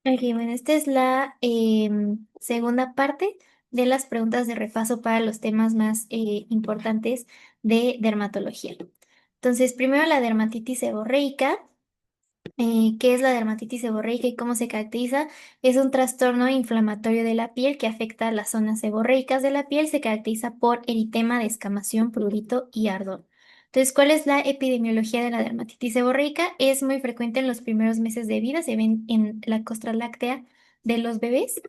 Ok, bueno, esta es la segunda parte de las preguntas de repaso para los temas más importantes de dermatología. Entonces, primero la dermatitis seborreica. ¿Qué es la dermatitis seborreica y cómo se caracteriza? Es un trastorno inflamatorio de la piel que afecta a las zonas seborreicas de la piel. Se caracteriza por eritema, descamación, prurito y ardor. Entonces, ¿cuál es la epidemiología de la dermatitis seborreica? Es muy frecuente en los primeros meses de vida, se ven en la costra láctea de los bebés.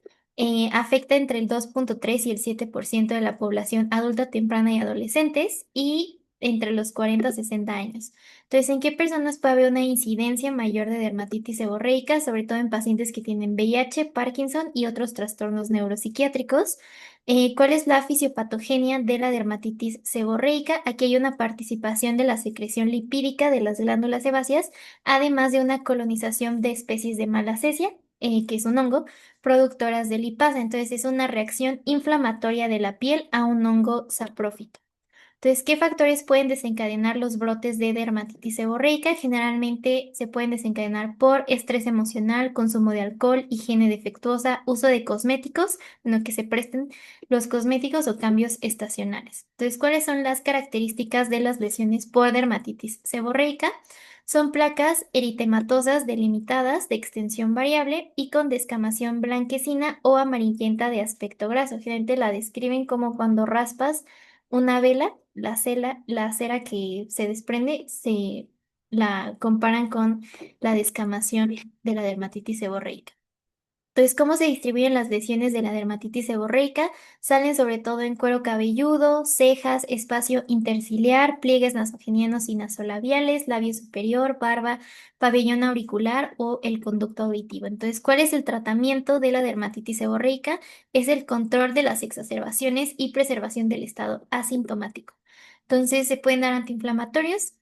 Afecta entre el 2,3 y el 7% de la población adulta, temprana y adolescentes y entre los 40 a 60 años. Entonces, ¿en qué personas puede haber una incidencia mayor de dermatitis seborreica, sobre todo en pacientes que tienen VIH, Parkinson y otros trastornos neuropsiquiátricos? ¿Cuál es la fisiopatogenia de la dermatitis seborreica? Aquí hay una participación de la secreción lipídica de las glándulas sebáceas, además de una colonización de especies de Malassezia, que es un hongo, productoras de lipasa. Entonces, es una reacción inflamatoria de la piel a un hongo saprófito. Entonces, ¿qué factores pueden desencadenar los brotes de dermatitis seborreica? Generalmente se pueden desencadenar por estrés emocional, consumo de alcohol, higiene defectuosa, uso de cosméticos, en lo que se presten los cosméticos o cambios estacionales. Entonces, ¿cuáles son las características de las lesiones por dermatitis seborreica? Son placas eritematosas delimitadas de extensión variable y con descamación blanquecina o amarillenta de aspecto graso. Generalmente la describen como cuando raspas una vela, la cera que se desprende, se la comparan con la descamación de la dermatitis seborreica. Entonces, ¿cómo se distribuyen las lesiones de la dermatitis seborreica? Salen sobre todo en cuero cabelludo, cejas, espacio interciliar, pliegues nasogenianos y nasolabiales, labio superior, barba, pabellón auricular o el conducto auditivo. Entonces, ¿cuál es el tratamiento de la dermatitis seborreica? Es el control de las exacerbaciones y preservación del estado asintomático. Entonces, se pueden dar antiinflamatorios,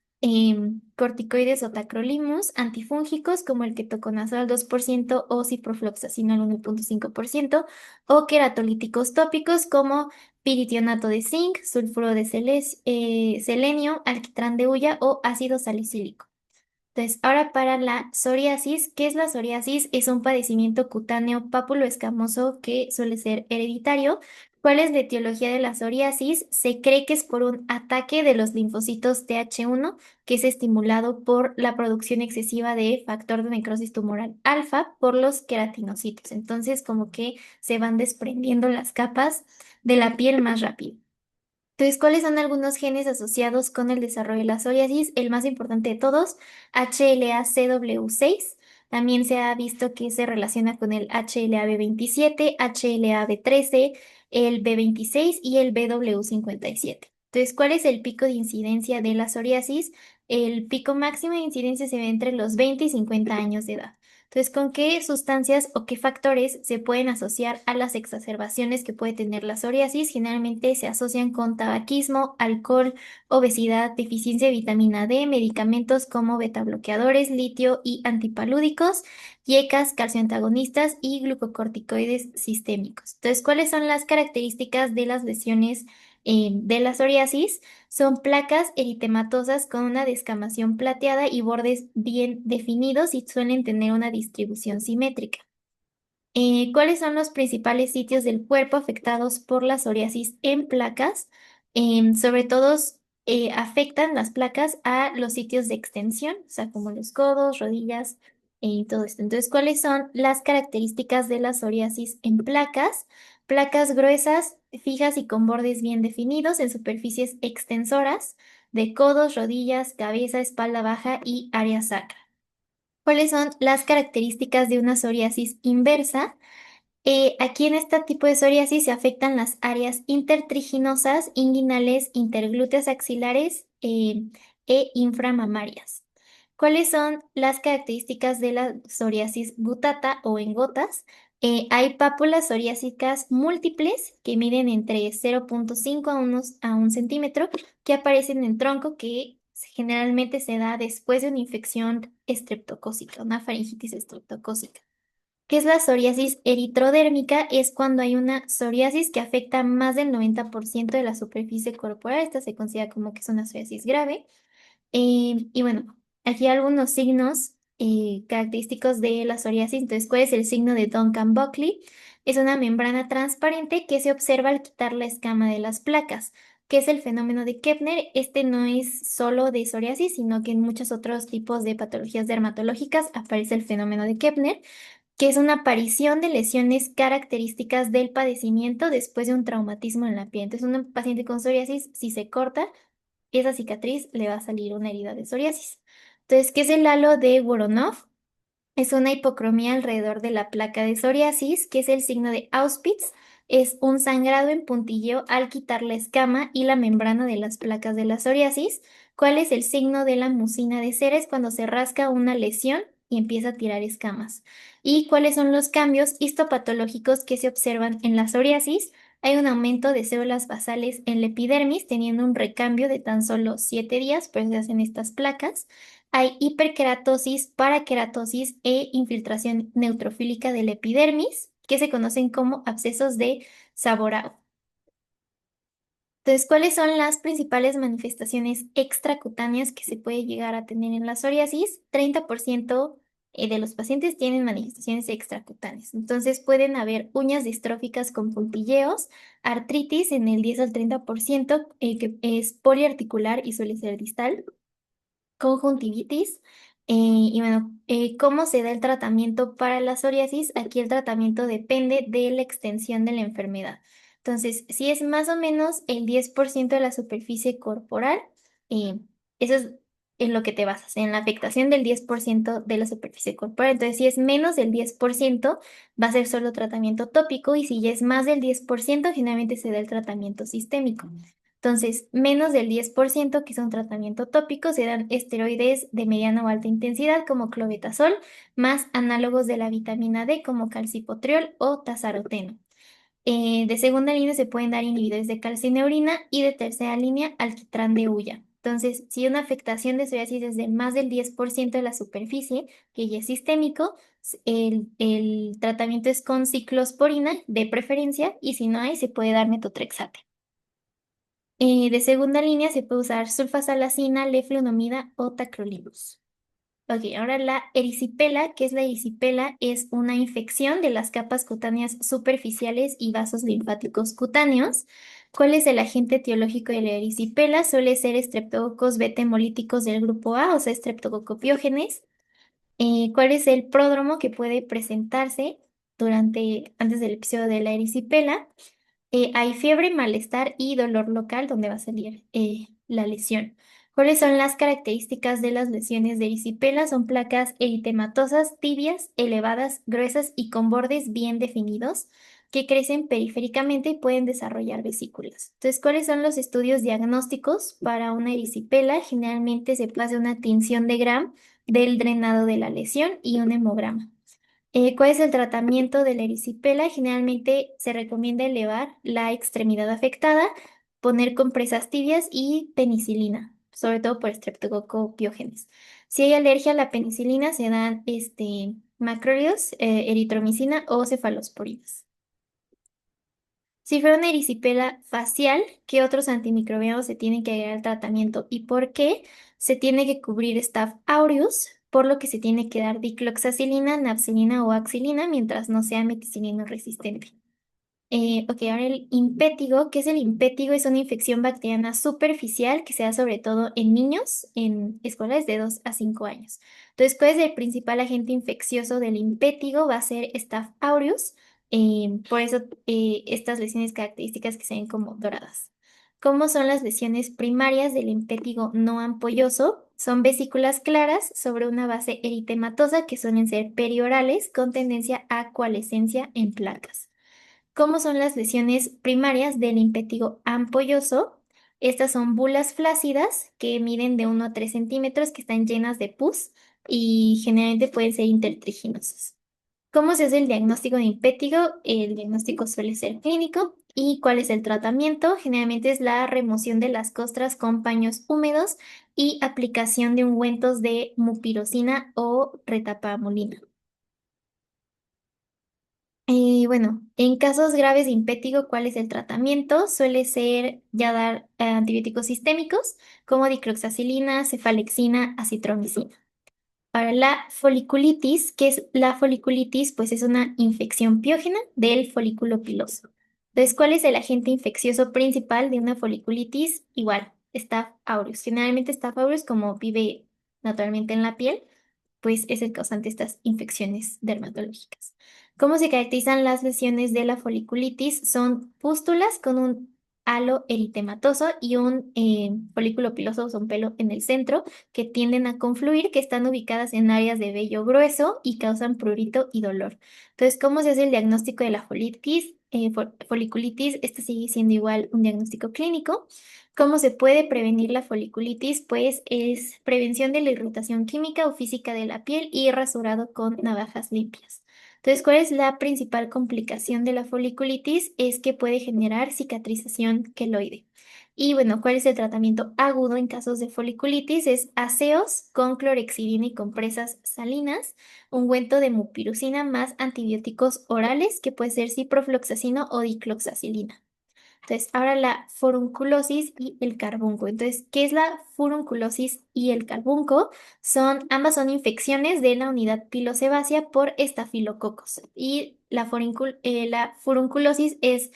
corticoides o tacrolimus, antifúngicos como el ketoconazol al 2% o ciprofloxacino al 1,5%, o queratolíticos tópicos como piritionato de zinc, sulfuro de selenio, alquitrán de hulla o ácido salicílico. Entonces, ahora para la psoriasis, ¿qué es la psoriasis? Es un padecimiento cutáneo papuloescamoso que suele ser hereditario. ¿Cuál es la etiología de la psoriasis? Se cree que es por un ataque de los linfocitos Th1, que es estimulado por la producción excesiva de factor de necrosis tumoral alfa por los queratinocitos. Entonces, como que se van desprendiendo las capas de la piel más rápido. Entonces, ¿cuáles son algunos genes asociados con el desarrollo de la psoriasis? El más importante de todos, HLA-CW6. También se ha visto que se relaciona con el HLA-B27, HLA-B13, el B26 y el BW57. Entonces, ¿cuál es el pico de incidencia de la psoriasis? El pico máximo de incidencia se ve entre los 20 y 50 años de edad. Entonces, ¿con qué sustancias o qué factores se pueden asociar a las exacerbaciones que puede tener la psoriasis? Generalmente se asocian con tabaquismo, alcohol, obesidad, deficiencia de vitamina D, medicamentos como betabloqueadores, litio y antipalúdicos, IECAS, calcioantagonistas y glucocorticoides sistémicos. Entonces, ¿cuáles son las características de las lesiones de la psoriasis? Son placas eritematosas con una descamación plateada y bordes bien definidos y suelen tener una distribución simétrica. ¿Cuáles son los principales sitios del cuerpo afectados por la psoriasis en placas? Sobre todo afectan las placas a los sitios de extensión, o sea, como los codos, rodillas y todo esto. Entonces, ¿cuáles son las características de la psoriasis en placas? Placas gruesas, fijas y con bordes bien definidos en superficies extensoras de codos, rodillas, cabeza, espalda baja y área sacra. ¿Cuáles son las características de una psoriasis inversa? Aquí en este tipo de psoriasis se afectan las áreas intertriginosas, inguinales, interglúteas axilares e inframamarias. ¿Cuáles son las características de la psoriasis gutata o en gotas? Hay pápulas psoriásicas múltiples que miden entre 0,5 a 1 centímetro que aparecen en tronco que generalmente se da después de una infección estreptocócica, una faringitis estreptocócica. ¿Qué es la psoriasis eritrodérmica? Es cuando hay una psoriasis que afecta más del 90% de la superficie corporal. Esta se considera como que es una psoriasis grave. Y bueno, aquí algunos signos característicos de la psoriasis. Entonces, ¿cuál es el signo de Duncan-Buckley? Es una membrana transparente que se observa al quitar la escama de las placas. ¿Qué es el fenómeno de Kepner? Este no es solo de psoriasis, sino que en muchos otros tipos de patologías dermatológicas aparece el fenómeno de Kepner, que es una aparición de lesiones características del padecimiento después de un traumatismo en la piel. Entonces, un paciente con psoriasis, si se corta, esa cicatriz le va a salir una herida de psoriasis. Entonces, ¿qué es el halo de Voronov? Es una hipocromía alrededor de la placa de psoriasis, que es el signo de Auspitz. Es un sangrado en puntilleo al quitar la escama y la membrana de las placas de la psoriasis. ¿Cuál es el signo de la mucina de Ceres cuando se rasca una lesión y empieza a tirar escamas? ¿Y cuáles son los cambios histopatológicos que se observan en la psoriasis? Hay un aumento de células basales en la epidermis, teniendo un recambio de tan solo 7 días, pues se hacen estas placas. Hay hiperkeratosis, parakeratosis e infiltración neutrofílica del epidermis, que se conocen como abscesos de Saborao. Entonces, ¿cuáles son las principales manifestaciones extracutáneas que se puede llegar a tener en la psoriasis? 30% de los pacientes tienen manifestaciones extracutáneas. Entonces, pueden haber uñas distróficas con puntilleos, artritis en el 10 al 30%, que es poliarticular y suele ser distal, conjuntivitis. Y bueno, ¿cómo se da el tratamiento para la psoriasis? Aquí el tratamiento depende de la extensión de la enfermedad. Entonces, si es más o menos el 10% de la superficie corporal, eh, eso es en lo que te basas, en la afectación del 10% de la superficie corporal. Entonces, si es menos del 10%, va a ser solo tratamiento tópico, y si ya es más del 10%, generalmente se da el tratamiento sistémico. Entonces, menos del 10%, que es un tratamiento tópico, se dan esteroides de mediana o alta intensidad como clobetasol, más análogos de la vitamina D como calcipotriol o tazaroteno. De segunda línea se pueden dar inhibidores de calcineurina, y de tercera línea alquitrán de hulla. Entonces, si una afectación de psoriasis es de más del 10% de la superficie, que ya es sistémico, el tratamiento es con ciclosporina de preferencia, y si no hay, se puede dar metotrexate. De segunda línea se puede usar sulfasalacina, leflunomida o tacrolimus. Ok, ahora la erisipela. ¿Qué es la erisipela? Es una infección de las capas cutáneas superficiales y vasos linfáticos cutáneos. ¿Cuál es el agente etiológico de la erisipela? Suele ser estreptococos beta hemolíticos del grupo A, o sea, estreptococopiógenes. ¿Cuál es el pródromo que puede presentarse antes del episodio de la erisipela? Hay fiebre, malestar y dolor local donde va a salir la lesión. ¿Cuáles son las características de las lesiones de erisipela? Son placas eritematosas, tibias, elevadas, gruesas y con bordes bien definidos, que crecen periféricamente y pueden desarrollar vesículas. Entonces, ¿cuáles son los estudios diagnósticos para una erisipela? Generalmente se hace una tinción de Gram del drenado de la lesión y un hemograma. ¿Cuál es el tratamiento de la erisipela? Generalmente se recomienda elevar la extremidad afectada, poner compresas tibias y penicilina, sobre todo por estreptococcus. Si hay alergia a la penicilina, se dan macrólidos, eritromicina o cefalosporinas. Si fuera una erisipela facial, ¿qué otros antimicrobianos se tienen que agregar al tratamiento y por qué? Se tiene que cubrir Staph aureus, por lo que se tiene que dar dicloxacilina, napsilina o axilina mientras no sea meticilino resistente. Ok, ahora el impétigo. ¿Qué es el impétigo? Es una infección bacteriana superficial que se da sobre todo en niños en escuelas de 2 a 5 años. Entonces, ¿cuál es el principal agente infeccioso del impétigo? Va a ser Staph aureus. Por eso estas lesiones características que se ven como doradas. ¿Cómo son las lesiones primarias del impétigo no ampolloso? Son vesículas claras sobre una base eritematosa que suelen ser periorales con tendencia a coalescencia en placas. ¿Cómo son las lesiones primarias del impétigo ampolloso? Estas son bulas flácidas que miden de 1 a 3 centímetros, que están llenas de pus y generalmente pueden ser intertriginosas. ¿Cómo se hace el diagnóstico de impétigo? El diagnóstico suele ser clínico. ¿Y cuál es el tratamiento? Generalmente es la remoción de las costras con paños húmedos y aplicación de ungüentos de mupirocina o retapamulina. Bueno, en casos graves de impétigo, ¿cuál es el tratamiento? Suele ser ya dar antibióticos sistémicos como dicloxacilina, cefalexina, acitromicina. Ahora, la foliculitis, ¿qué es la foliculitis? Pues es una infección piógena del folículo piloso. Entonces, ¿cuál es el agente infeccioso principal de una foliculitis? Igual, Staph aureus. Generalmente Staph aureus, como vive naturalmente en la piel, pues es el causante de estas infecciones dermatológicas. ¿Cómo se caracterizan las lesiones de la foliculitis? Son pústulas con un halo eritematoso y un folículo piloso, o sea, un pelo en el centro, que tienden a confluir, que están ubicadas en áreas de vello grueso y causan prurito y dolor. Entonces, ¿cómo se hace el diagnóstico de la foliculitis? Este sigue siendo igual un diagnóstico clínico. ¿Cómo se puede prevenir la foliculitis? Pues es prevención de la irritación química o física de la piel y rasurado con navajas limpias. Entonces, ¿cuál es la principal complicación de la foliculitis? Es que puede generar cicatrización queloide. Y bueno, ¿cuál es el tratamiento agudo en casos de foliculitis? Es aseos con clorexidina y compresas salinas, ungüento de mupirocina más antibióticos orales, que puede ser ciprofloxacino o dicloxacilina. Entonces, ahora la furunculosis y el carbunco. Entonces, ¿qué es la furunculosis y el carbunco? Ambas son infecciones de la unidad pilosebácea por estafilococos. Y la furunculosis es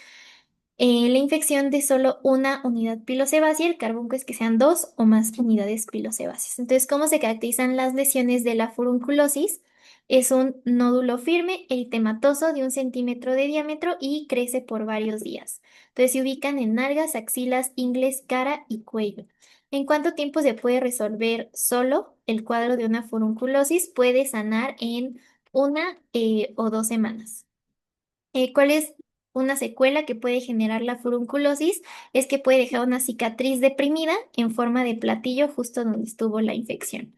la infección de solo una unidad pilosebácea, el carbunco es que sean dos o más unidades pilosebáceas. Entonces, ¿cómo se caracterizan las lesiones de la furunculosis? Es un nódulo firme, eritematoso de 1 centímetro de diámetro y crece por varios días. Entonces, se ubican en nalgas, axilas, ingles, cara y cuello. ¿En cuánto tiempo se puede resolver solo el cuadro de una furunculosis? Puede sanar en 1 o 2 semanas. ¿Cuál es una secuela que puede generar la furunculosis? Es que puede dejar una cicatriz deprimida en forma de platillo justo donde estuvo la infección.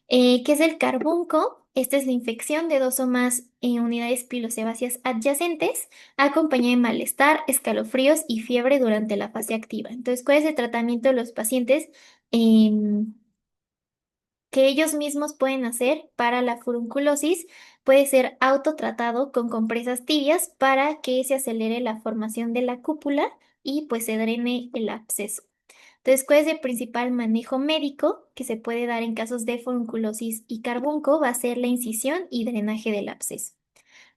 ¿Qué es el carbunco? Esta es la infección de dos o más unidades pilosebáceas adyacentes, acompañada de malestar, escalofríos y fiebre durante la fase activa. Entonces, ¿cuál es el tratamiento de los pacientes? Em, que ellos mismos pueden hacer para la furunculosis puede ser autotratado con compresas tibias para que se acelere la formación de la cúpula y pues se drene el absceso. Entonces, ¿cuál es el principal manejo médico que se puede dar en casos de furunculosis y carbunco? Va a ser la incisión y drenaje del absceso.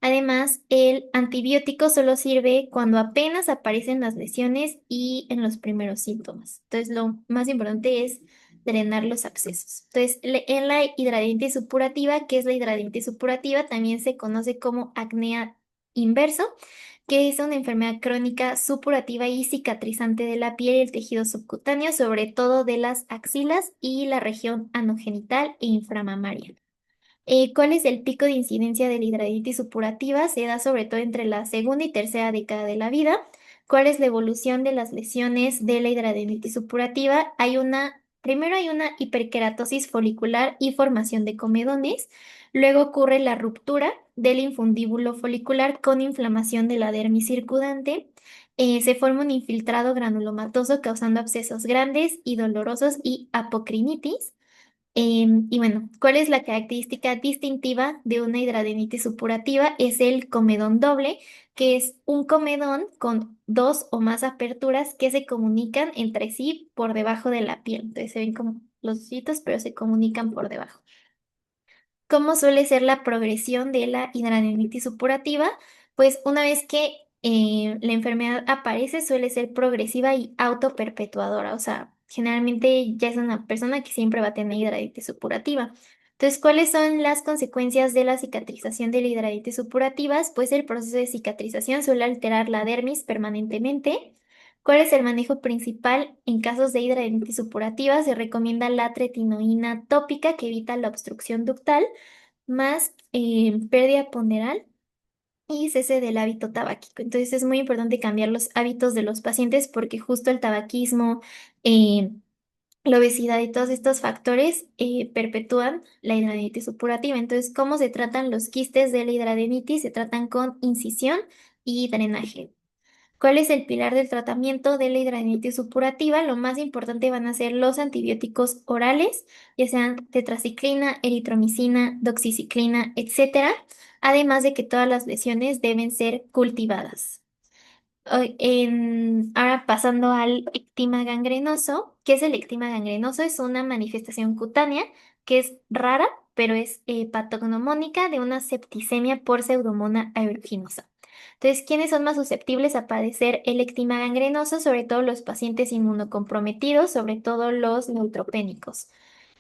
Además, el antibiótico solo sirve cuando apenas aparecen las lesiones y en los primeros síntomas. Entonces, lo más importante es drenar los abscesos. Entonces, en la hidradenitis supurativa, ¿qué es la hidradenitis supurativa? También se conoce como acnea inverso, que es una enfermedad crónica supurativa y cicatrizante de la piel y el tejido subcutáneo, sobre todo de las axilas y la región anogenital e inframamaria. ¿Cuál es el pico de incidencia de la hidradenitis supurativa? Se da sobre todo entre la segunda y tercera década de la vida. ¿Cuál es la evolución de las lesiones de la hidradenitis supurativa? Primero hay una hiperkeratosis folicular y formación de comedones. Luego ocurre la ruptura del infundíbulo folicular con inflamación de la dermis circundante. Se forma un infiltrado granulomatoso causando abscesos grandes y dolorosos y apocrinitis. Y bueno, ¿cuál es la característica distintiva de una hidradenitis supurativa? Es el comedón doble, que es un comedón con dos o más aperturas que se comunican entre sí por debajo de la piel. Entonces se ven como los ositos, pero se comunican por debajo. ¿Cómo suele ser la progresión de la hidradenitis supurativa? Pues una vez que la enfermedad aparece, suele ser progresiva y autoperpetuadora. O sea, generalmente ya es una persona que siempre va a tener hidradenitis supurativa. Entonces, ¿cuáles son las consecuencias de la cicatrización de la hidradenitis supurativa? Pues el proceso de cicatrización suele alterar la dermis permanentemente. ¿Cuál es el manejo principal en casos de hidradenitis supurativa? Se recomienda la tretinoína tópica que evita la obstrucción ductal más pérdida ponderal y cese del hábito tabáquico. Entonces es muy importante cambiar los hábitos de los pacientes porque justo el tabaquismo, eh, la obesidad y todos estos factores perpetúan la hidradenitis supurativa. Entonces, ¿cómo se tratan los quistes de la hidradenitis? Se tratan con incisión y drenaje. ¿Cuál es el pilar del tratamiento de la hidradenitis supurativa? Lo más importante van a ser los antibióticos orales, ya sean tetraciclina, eritromicina, doxiciclina, etcétera. Además de que todas las lesiones deben ser cultivadas. Ahora pasando al ectima gangrenoso. ¿Qué es el ectima gangrenoso? Es una manifestación cutánea que es rara pero es patognomónica de una septicemia por Pseudomonas aeruginosa. Entonces, ¿quiénes son más susceptibles a padecer el eczema gangrenoso? Sobre todo los pacientes inmunocomprometidos, sobre todo los neutropénicos.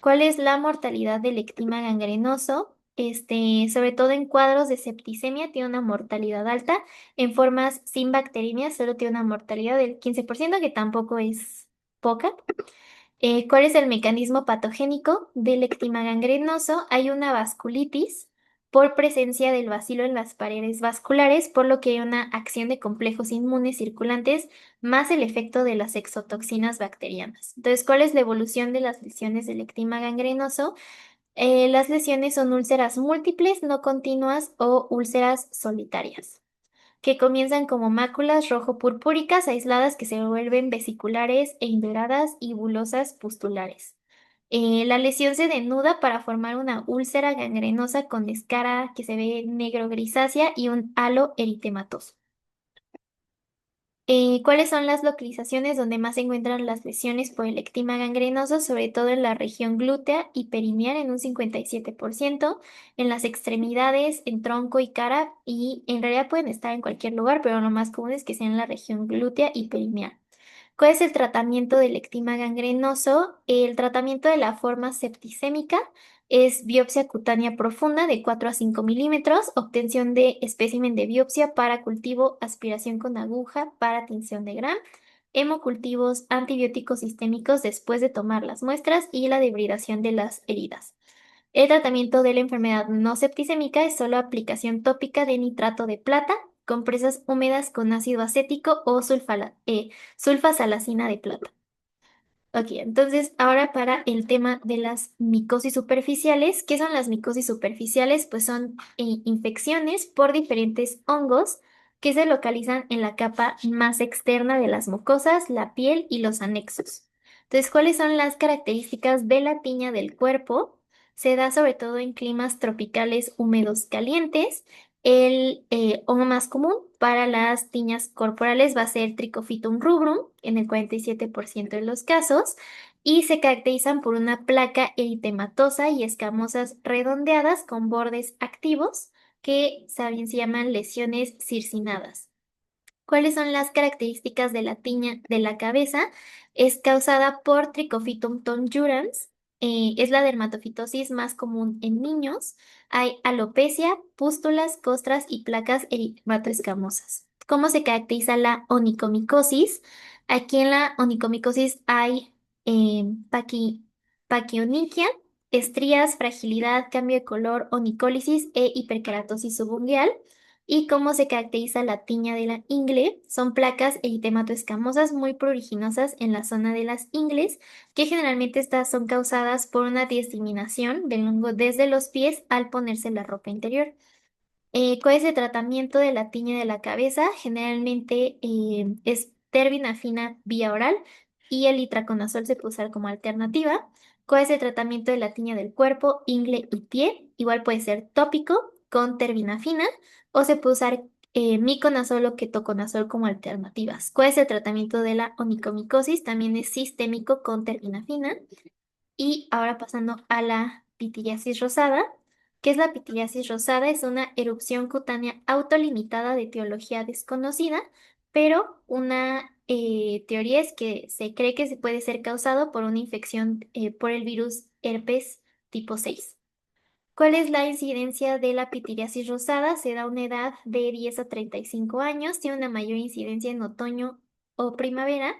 ¿Cuál es la mortalidad del eczema gangrenoso? Sobre todo en cuadros de septicemia, tiene una mortalidad alta. En formas sin bacteriemia, solo tiene una mortalidad del 15%, que tampoco es poca. ¿Cuál es el mecanismo patogénico del eczema gangrenoso? Hay una vasculitis por presencia del bacilo en las paredes vasculares, por lo que hay una acción de complejos inmunes circulantes más el efecto de las exotoxinas bacterianas. Entonces, ¿cuál es la evolución de las lesiones del eczema gangrenoso? Las lesiones son úlceras múltiples, no continuas o úlceras solitarias, que comienzan como máculas rojo-purpúricas aisladas que se vuelven vesiculares e induradas y bulosas pustulares. La lesión se denuda para formar una úlcera gangrenosa con escara que se ve negro-grisácea y un halo eritematoso. ¿Cuáles son las localizaciones donde más se encuentran las lesiones por el eczema gangrenoso? Sobre todo en la región glútea y perineal en un 57%, en las extremidades, en tronco y cara, y en realidad pueden estar en cualquier lugar, pero lo más común es que sea en la región glútea y perineal. ¿Cuál es el tratamiento del eczema gangrenoso? El tratamiento de la forma septicémica es biopsia cutánea profunda de 4 a 5 milímetros, obtención de espécimen de biopsia para cultivo, aspiración con aguja para tinción de Gram, hemocultivos, antibióticos sistémicos después de tomar las muestras y la debridación de las heridas. El tratamiento de la enfermedad no septicémica es solo aplicación tópica de nitrato de plata, compresas húmedas con ácido acético o sulfasalacina de plata. Ok, entonces ahora para el tema de las micosis superficiales. ¿Qué son las micosis superficiales? Pues son infecciones por diferentes hongos que se localizan en la capa más externa de las mucosas, la piel y los anexos. Entonces, ¿cuáles son las características de la tiña del cuerpo? Se da sobre todo en climas tropicales húmedos calientes. El hongo más común para las tiñas corporales va a ser Trichophytum rubrum en el 47% de los casos, y se caracterizan por una placa eritematosa y escamosas redondeadas con bordes activos que también se llaman lesiones circinadas. ¿Cuáles son las características de la tiña de la cabeza? Es causada por Trichophytum tonjurans. Es la dermatofitosis más común en niños. Hay alopecia, pústulas, costras y placas erimatoescamosas. ¿Cómo se caracteriza la onicomicosis? Aquí en la onicomicosis hay eh, paqui- paquionychia, estrías, fragilidad, cambio de color, onicólisis e hiperkeratosis subungual. ¿Y cómo se caracteriza la tiña de la ingle? Son placas eritematoescamosas muy pruriginosas en la zona de las ingles, que generalmente estas son causadas por una diseminación del hongo desde los pies al ponerse la ropa interior. ¿Cuál es el tratamiento de la tiña de la cabeza? Generalmente es terbinafina vía oral y el itraconazol se puede usar como alternativa. ¿Cuál es el tratamiento de la tiña del cuerpo, ingle y pie? Igual puede ser tópico con terbinafina o se puede usar miconazol o ketoconazol como alternativas. ¿Cuál es el tratamiento de la onicomicosis? También es sistémico con terbinafina. Y ahora pasando a la pitiriasis rosada. ¿Qué es la pitiriasis rosada? Es una erupción cutánea autolimitada de etiología desconocida, pero una teoría es que se cree que se puede ser causado por una infección por el virus herpes tipo 6. ¿Cuál es la incidencia de la pitiriasis rosada? Se da a una edad de 10 a 35 años, tiene una mayor incidencia en otoño o primavera.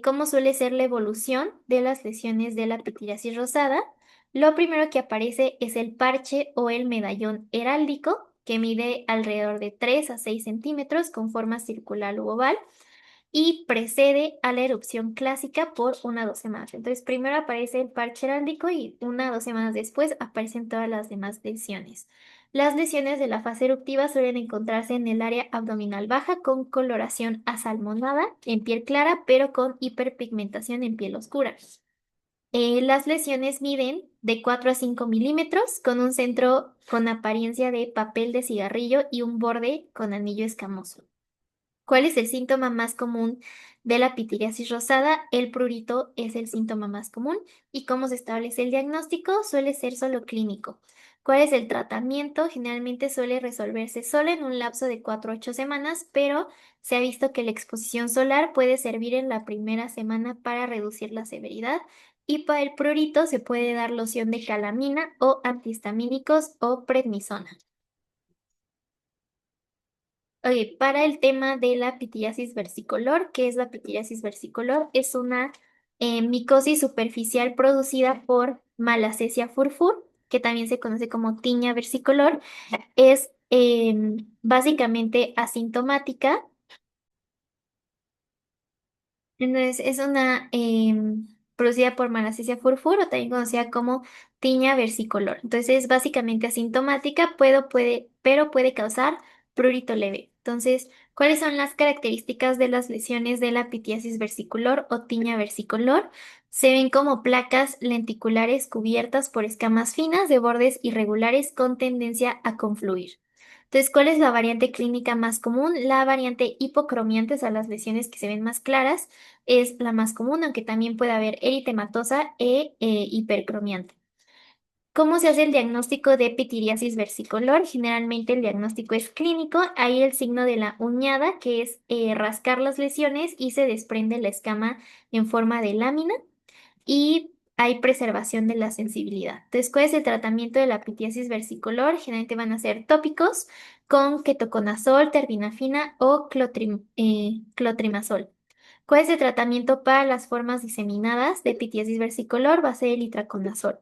¿Cómo suele ser la evolución de las lesiones de la pitiriasis rosada? Lo primero que aparece es el parche o el medallón heráldico, que mide alrededor de 3 a 6 centímetros con forma circular u oval y precede a la erupción clásica por 1 a 2 semanas. Entonces, primero aparece el parche heráldico y 1 a 2 semanas después aparecen todas las demás lesiones. Las lesiones de la fase eruptiva suelen encontrarse en el área abdominal baja con coloración asalmonada en piel clara, pero con hiperpigmentación en piel oscura. Las lesiones miden de 4 a 5 milímetros con un centro con apariencia de papel de cigarrillo y un borde con anillo escamoso. ¿Cuál es el síntoma más común de la pitiriasis rosada? El prurito es el síntoma más común. ¿Y cómo se establece el diagnóstico? Suele ser solo clínico. ¿Cuál es el tratamiento? Generalmente suele resolverse solo en un lapso de 4 a 8 semanas, pero se ha visto que la exposición solar puede servir en la primera semana para reducir la severidad. Y para el prurito se puede dar loción de calamina o antihistamínicos o prednisona. Oye, para el tema de la pitiriasis versicolor, ¿qué es la pitiriasis versicolor? Es una micosis superficial producida por Malassezia furfur, que también se conoce como tiña versicolor. Es básicamente asintomática. Entonces, es una producida por Malassezia furfur o también conocida como tiña versicolor. Entonces, es básicamente asintomática, pero puede causar prurito leve. Entonces, ¿cuáles son las características de las lesiones de la pitiasis versicolor o tiña versicolor? Se ven como placas lenticulares cubiertas por escamas finas de bordes irregulares con tendencia a confluir. Entonces, ¿cuál es la variante clínica más común? La variante hipocromiante, o sea, las lesiones que se ven más claras es la más común, aunque también puede haber eritematosa hipercromiante. ¿Cómo se hace el diagnóstico de pitiriasis versicolor? Generalmente el diagnóstico es clínico. Hay el signo de la uñada, que es rascar las lesiones y se desprende la escama en forma de lámina y hay preservación de la sensibilidad. Entonces, ¿cuál es el tratamiento de la pitiriasis versicolor? Generalmente van a ser tópicos con ketoconazol, terbinafina o clotrimazol. ¿Cuál es el tratamiento para las formas diseminadas de pitiasis versicolor? Va a ser el itraconazol.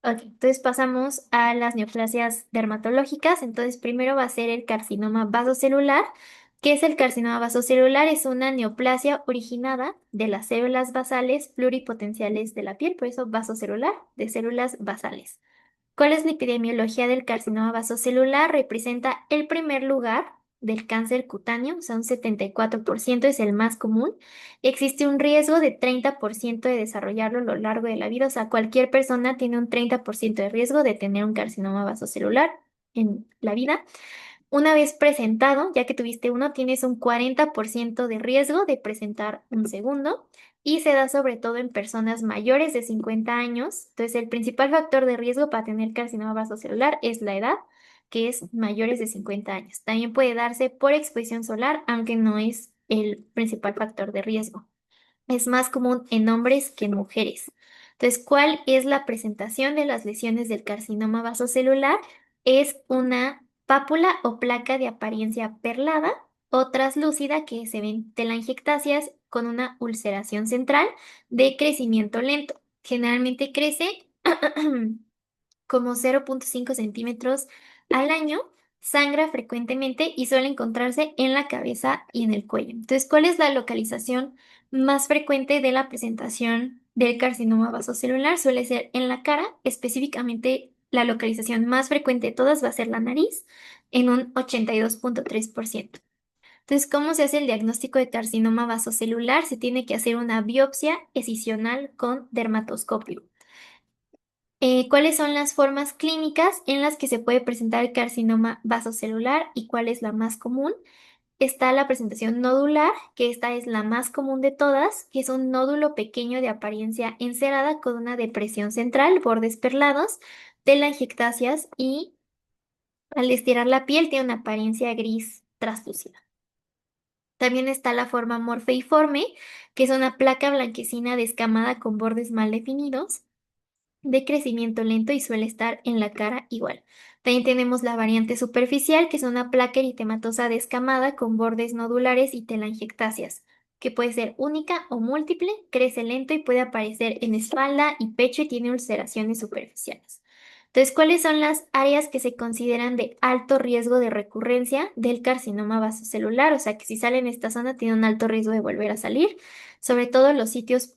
Ok, entonces pasamos a las neoplasias dermatológicas. Entonces, primero va a ser el carcinoma vasocelular. ¿Qué es el carcinoma vasocelular? Es una neoplasia originada de las células basales pluripotenciales de la piel, por eso vasocelular, de células basales. ¿Cuál es la epidemiología del carcinoma vasocelular? Representa el primer lugar del cáncer cutáneo, o sea, un 74% es el más común. Existe un riesgo de 30% de desarrollarlo a lo largo de la vida, o sea, cualquier persona tiene un 30% de riesgo de tener un carcinoma vasocelular en la vida. Una vez presentado, ya que tuviste uno, tienes un 40% de riesgo de presentar un segundo y se da sobre todo en personas mayores de 50 años. Entonces, el principal factor de riesgo para tener carcinoma vasocelular es la edad, que es mayores de 50 años. También puede darse por exposición solar, aunque no es el principal factor de riesgo. Es más común en hombres que en mujeres. Entonces, ¿cuál es la presentación de las lesiones del carcinoma vasocelular? Es una pápula o placa de apariencia perlada o traslúcida que se ven telangiectasias con una ulceración central de crecimiento lento. Generalmente crece como 0,5 centímetros al año, sangra frecuentemente y suele encontrarse en la cabeza y en el cuello. Entonces, ¿cuál es la localización más frecuente de la presentación del carcinoma vasocelular? Suele ser en la cara, específicamente la localización más frecuente de todas va a ser la nariz, en un 82,3%. Entonces, ¿cómo se hace el diagnóstico de carcinoma vasocelular? Se tiene que hacer una biopsia escisional con dermatoscopio. ¿Cuáles son las formas clínicas en las que se puede presentar el carcinoma vasocelular y cuál es la más común? Está la presentación nodular, que esta es la más común de todas, que es un nódulo pequeño de apariencia encerada con una depresión central, bordes perlados, telangiectasias y al estirar la piel tiene una apariencia gris translúcida. También está la forma morfeiforme, que es una placa blanquecina descamada con bordes mal definidos de crecimiento lento y suele estar en la cara igual. También tenemos la variante superficial, que es una placa eritematosa descamada con bordes nodulares y telangiectasias, que puede ser única o múltiple, crece lento y puede aparecer en espalda y pecho y tiene ulceraciones superficiales. Entonces, ¿cuáles son las áreas que se consideran de alto riesgo de recurrencia del carcinoma vasocelular? O sea, que si sale en esta zona tiene un alto riesgo de volver a salir. Sobre todo los sitios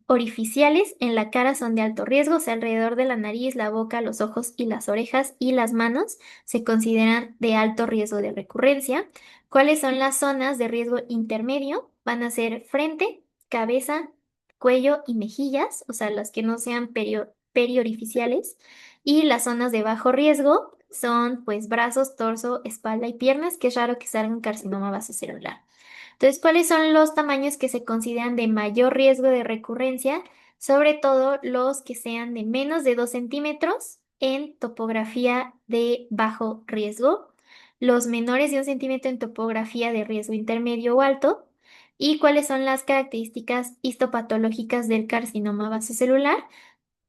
orificiales en la cara son de alto riesgo, o sea, alrededor de la nariz, la boca, los ojos y las orejas y las manos se consideran de alto riesgo de recurrencia. ¿Cuáles son las zonas de riesgo intermedio? Van a ser frente, cabeza, cuello y mejillas, o sea, las que no sean periorificiales. Y las zonas de bajo riesgo son pues brazos, torso, espalda y piernas, que es raro que salga un carcinoma vasocelular. Entonces, ¿cuáles son los tamaños que se consideran de mayor riesgo de recurrencia? Sobre todo los que sean de menos de 2 centímetros en topografía de bajo riesgo, los menores de 1 centímetro en topografía de riesgo intermedio o alto, y cuáles son las características histopatológicas del carcinoma vasocelular.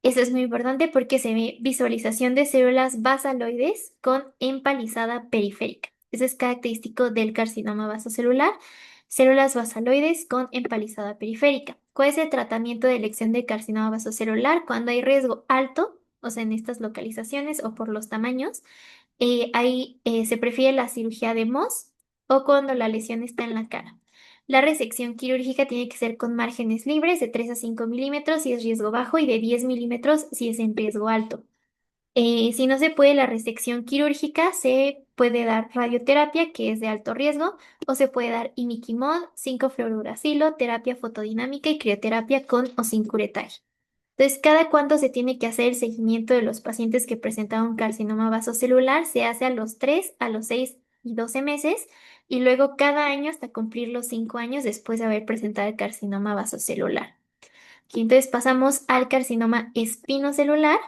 Eso es muy importante porque se ve visualización de células basaloides con empalizada periférica. Eso es característico del carcinoma vasocelular, células basaloides con empalizada periférica. ¿Cuál es el tratamiento de elección de carcinoma vasocelular? Cuando hay riesgo alto, o sea, en estas localizaciones o por los tamaños, se prefiere la cirugía de Mohs o cuando la lesión está en la cara. La resección quirúrgica tiene que ser con márgenes libres de 3 a 5 milímetros si es riesgo bajo y de 10 milímetros si es en riesgo alto. Si no se puede la resección quirúrgica, se puede dar radioterapia, que es de alto riesgo, o se puede dar imiquimod, 5-fluoruracilo, terapia fotodinámica y crioterapia con o sin curetaje. Entonces, ¿cada cuánto se tiene que hacer el seguimiento de los pacientes que presentan un carcinoma vasocelular? Se hace a los 3, a los 6 y 12 meses, y luego cada año hasta cumplir los 5 años después de haber presentado el carcinoma vasocelular. Y entonces pasamos al carcinoma espinocelular.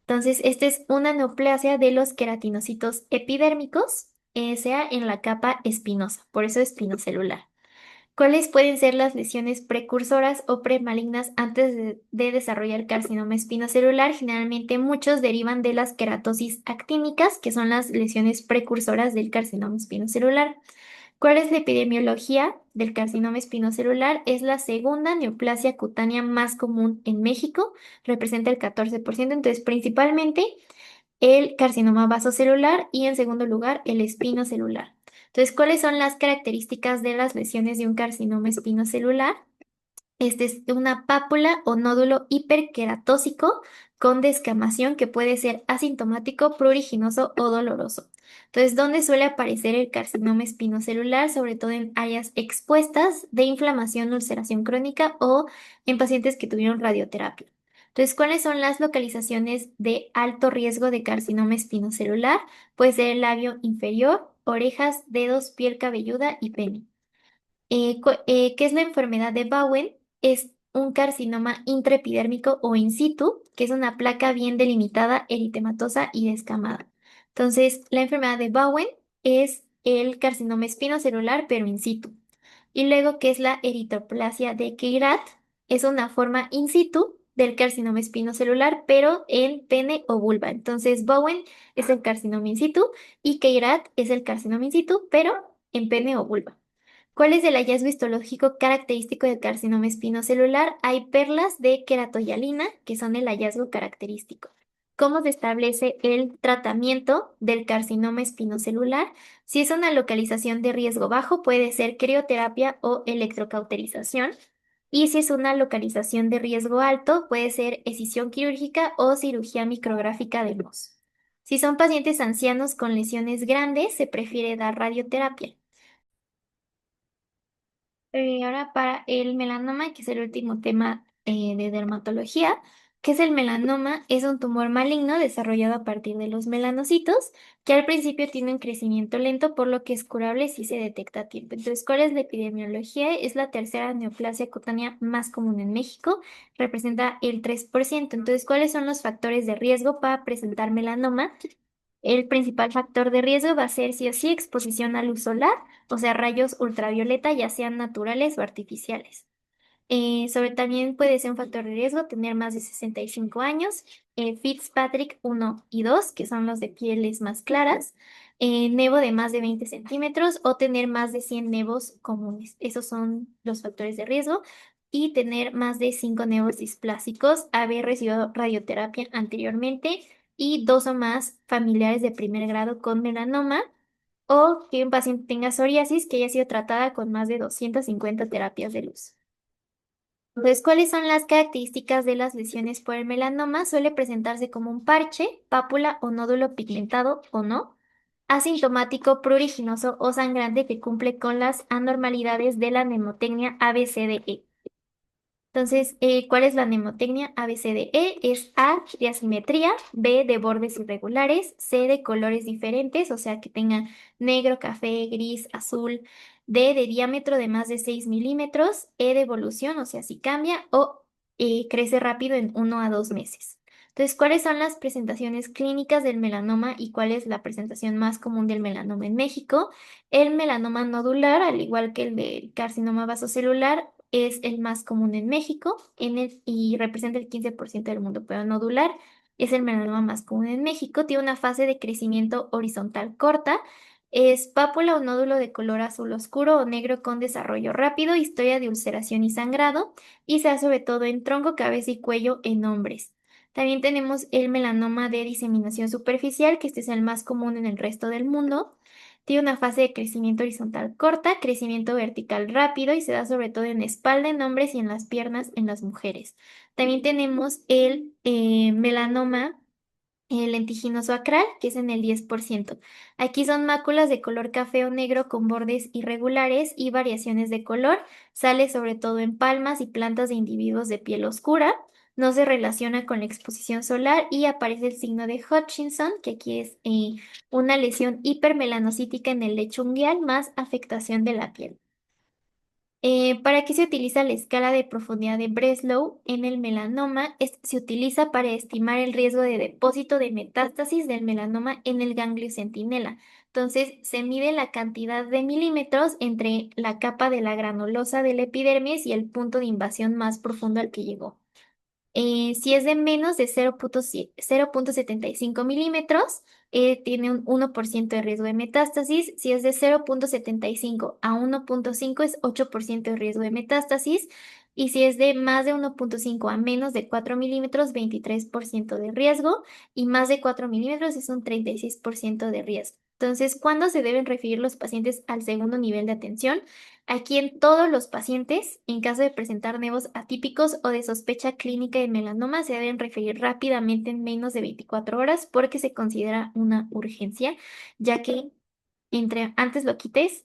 Entonces, esta es una neoplasia de los queratinocitos epidérmicos, sea en la capa espinosa, por eso espinocelular. ¿Cuáles pueden ser las lesiones precursoras o premalignas antes de desarrollar carcinoma espinocelular? Generalmente muchos derivan de las queratosis actínicas, que son las lesiones precursoras del carcinoma espinocelular. ¿Cuál es la epidemiología del carcinoma espinocelular? Es la segunda neoplasia cutánea más común en México, representa el 14%, entonces principalmente el carcinoma vasocelular y en segundo lugar el espinocelular. Entonces, ¿cuáles son las características de las lesiones de un carcinoma espinocelular? Este es una pápula o nódulo hiperqueratósico con descamación que puede ser asintomático, pruriginoso o doloroso. Entonces, ¿dónde suele aparecer el carcinoma espinocelular? Sobre todo en áreas expuestas de inflamación, ulceración crónica o en pacientes que tuvieron radioterapia. Entonces, ¿cuáles son las localizaciones de alto riesgo de carcinoma espinocelular? Puede ser el labio inferior, orejas, dedos, piel cabelluda y pene. ¿Qué es la enfermedad de Bowen? Es un carcinoma intraepidérmico o in situ, que es una placa bien delimitada, eritematosa y descamada. Entonces, la enfermedad de Bowen es el carcinoma espinocelular, pero in situ. Y luego, ¿qué es la eritroplasia de Keirat? Es una forma in situ del carcinoma espinocelular, pero en pene o vulva. Entonces, Bowen es el carcinoma in situ y Keirat es el carcinoma in situ, pero en pene o vulva. ¿Cuál es el hallazgo histológico característico del carcinoma espinocelular? Hay perlas de queratoyalina, que son el hallazgo característico. ¿Cómo se establece el tratamiento del carcinoma espinocelular? Si es una localización de riesgo bajo, puede ser crioterapia o electrocauterización. Y si es una localización de riesgo alto, puede ser escisión quirúrgica o cirugía micrográfica de Mohs. Si son pacientes ancianos con lesiones grandes, se prefiere dar radioterapia. Ahora para el melanoma, que es el último tema de dermatología. ¿Qué es el melanoma? Es un tumor maligno desarrollado a partir de los melanocitos, que al principio tiene un crecimiento lento, por lo que es curable si se detecta a tiempo. Entonces, ¿cuál es la epidemiología? Es la tercera neoplasia cutánea más común en México, representa el 3%. Entonces, ¿cuáles son los factores de riesgo para presentar melanoma? El principal factor de riesgo va a ser sí o sí exposición a luz solar, o sea, rayos ultravioleta, ya sean naturales o artificiales. También puede ser un factor de riesgo tener más de 65 años, Fitzpatrick 1 y 2, que son los de pieles más claras, nevo de más de 20 centímetros o tener más de 100 nevos comunes. Esos son los factores de riesgo. Y tener más de 5 nevos displásicos, haber recibido radioterapia anteriormente y 2 o más familiares de primer grado con melanoma o que un paciente tenga psoriasis que haya sido tratada con más de 250 terapias de luz. Entonces, ¿cuáles son las características de las lesiones por el melanoma? Suele presentarse como un parche, pápula o nódulo pigmentado o no, asintomático, pruriginoso o sangrante que cumple con las anormalidades de la mnemotecnia ABCDE. Entonces, ¿cuál es la mnemotecnia ABCDE? Es A de asimetría, B de bordes irregulares, C de colores diferentes, o sea que tengan negro, café, gris, azul, D de diámetro de más de 6 milímetros, E de evolución, o sea si cambia, o crece rápido en 1 a 2 meses. Entonces, ¿cuáles son las presentaciones clínicas del melanoma y cuál es la presentación más común del melanoma en México? El melanoma nodular, al igual que el del carcinoma vasocelular, es el más común en México y representa el 15% del mundo, pero nodular es el melanoma más común en México. Tiene una fase de crecimiento horizontal corta. Es pápula o nódulo de color azul oscuro o negro con desarrollo rápido, historia de ulceración y sangrado, y se da sobre todo en tronco, cabeza y cuello en hombres. También tenemos el melanoma de diseminación superficial, que este es el más común en el resto del mundo. Tiene una fase de crecimiento horizontal corta, crecimiento vertical rápido y se da sobre todo en espalda en hombres y en las piernas en las mujeres. También tenemos el melanoma lentiginoso acral, que es en el 10%. Aquí son máculas de color café o negro con bordes irregulares y variaciones de color. Sale sobre todo en palmas y plantas de individuos de piel oscura. No se relaciona con la exposición solar y aparece el signo de Hutchinson, que aquí es una lesión hipermelanocítica en el lecho unguial más afectación de la piel. ¿Para qué se utiliza la escala de profundidad de Breslow en el melanoma? Se utiliza para estimar el riesgo de depósito de metástasis del melanoma en el ganglio centinela. Entonces, se mide la cantidad de milímetros entre la capa de la granulosa del epidermis y el punto de invasión más profundo al que llegó. Si es de menos de 0.75 milímetros, tiene un 1% de riesgo de metástasis. Si es de 0.75 a 1.5 es 8% de riesgo de metástasis. Y si es de más de 1.5 a menos de 4 milímetros, 23% de riesgo. Y más de 4 milímetros es un 36% de riesgo. Entonces, ¿cuándo se deben referir los pacientes al segundo nivel de atención? Aquí en todos los pacientes, en caso de presentar nevos atípicos o de sospecha clínica de melanoma, se deben referir rápidamente en menos de 24 horas porque se considera una urgencia, ya que entre antes lo quites,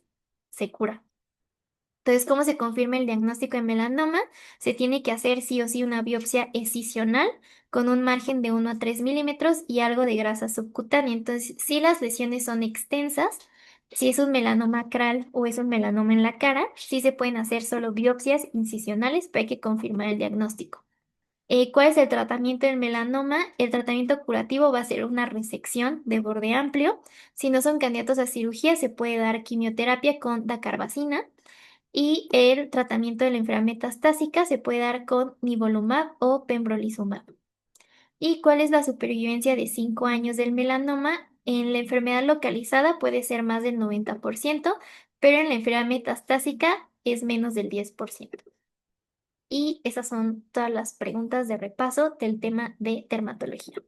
se cura. Entonces, ¿cómo se confirma el diagnóstico de melanoma? Se tiene que hacer sí o sí una biopsia escisional con un margen de 1 a 3 milímetros y algo de grasa subcutánea. Entonces, si las lesiones son extensas, si es un melanoma acral o es un melanoma en la cara, sí se pueden hacer solo biopsias incisionales, pero hay que confirmar el diagnóstico. ¿Cuál es el tratamiento del melanoma? El tratamiento curativo va a ser una resección de borde amplio. Si no son candidatos a cirugía, se puede dar quimioterapia con dacarbazina. Y el tratamiento de la enfermedad metastásica se puede dar con nivolumab o pembrolizumab. ¿Y cuál es la supervivencia de 5 años del melanoma? En la enfermedad localizada puede ser más del 90%, pero en la enfermedad metastásica es menos del 10%. Y esas son todas las preguntas de repaso del tema de dermatología.